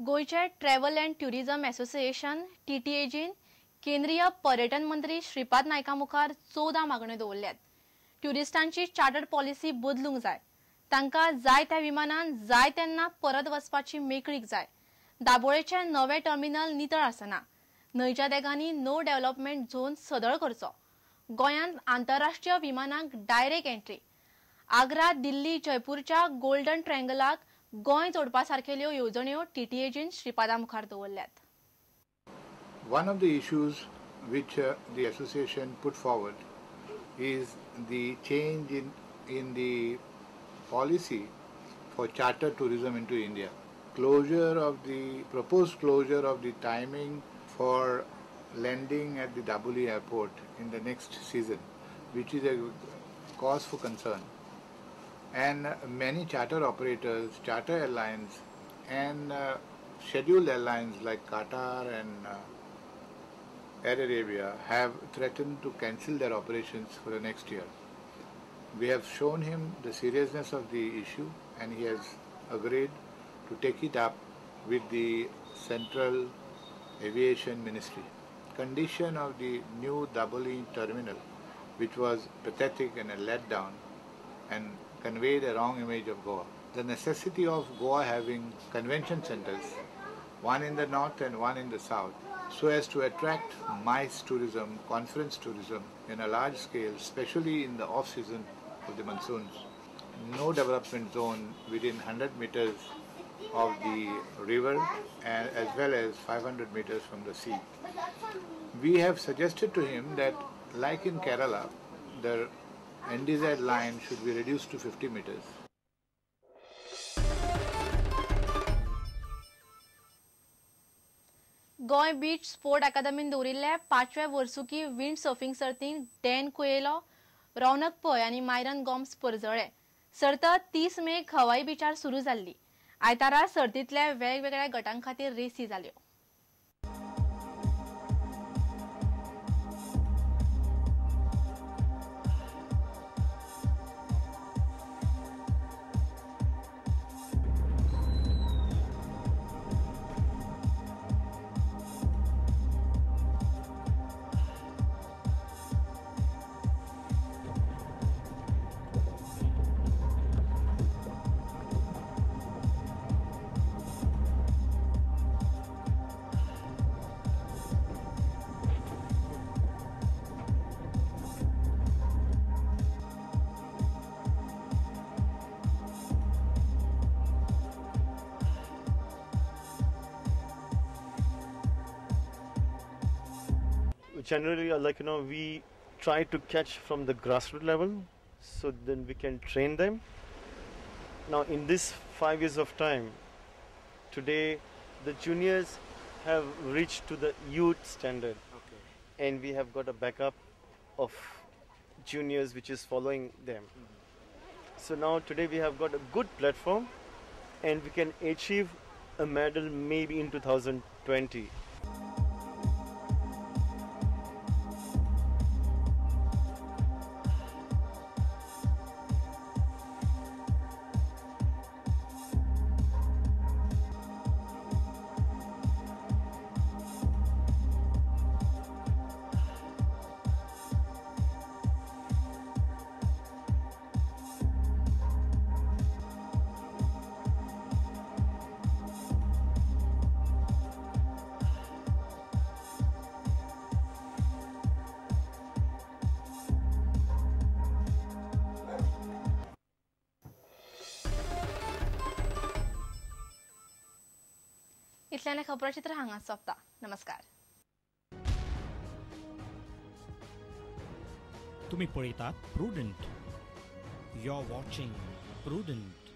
गोयचे travel and tourism association TTAGन केंद्रीय पर्यटन मंत्री श्रीपाद नायका मुखार 14 मागण्यो दवरल्यात। ट्युरिस्टांची चार्टर्ड पॉलिसी बदलूंक जाय, तांकां जाय त्या विमानान जाय तेन्ना परत वचपाची मेकळीक जाय, दाबोळेचे नवे टर्मिनल नितळ आसना, न्हंयच्या देगांनी नो डेव्हलपमेंट झोन सदळ करचो, गोंयांत आंतरराष्ट्रीय विमानांक डायरेक्ट एंट्री, आग्रा दिल्ली जयपूरच्या गोल्डन ट्रायंगलाक गोंय जोडपा सारकेल्यो येवजण्यो TTAGन श्रीपादा मुखार दवरल्यात। One of the issues which the association put forward is the change in the policy for charter tourism into India. Proposed closure of the timing for landing at the Dabuli airport in the next season, which is a cause for concern. And many charter operators, charter airlines and scheduled airlines like Qatar and Air Arabia have threatened to cancel their operations for the next year. We have shown him the seriousness of the issue and he has agreed to take it up with the Central Aviation Ministry. Condition of the new Dabuli terminal, which was pathetic and a letdown and conveyed a wrong image of Goa. The necessity of Goa having convention centers, one in the north and one in the south, so as to attract MICE tourism, conference tourism in a large scale, especially in the off-season of the monsoons. No development zone within 100 meters of the river and as well as 500 meters from the sea. We have suggested to him that, like in Kerala, the NDZ line should be reduced to 50 meters. गोय बीच sport अकादमीन दवरिल्ल्या 5व्या वर्सुकी wind surfing सर्तीन dan Coelho, रौनक पै आनी Myron गॉम्स परजळे। सर्त 30 make हवाई बीचार सुरू जाल्ली। आयतारा सर्तींतल्या वेगवेगळ्या गटांखातीर रेसी जाल्यो। Generally, we try to catch from the grassroots level, so then we can train them. Now, in this 5 years of time, today the juniors have reached to the youth standard, and we have got a backup of juniors which is following them. So now today we have got a good platform, and we can achieve a medal maybe in 2020. इतल्याने खबराचित्र हांगा सोंपता। नमस्कार। तुम्ही पळयतात Prudent. You are watching prudent.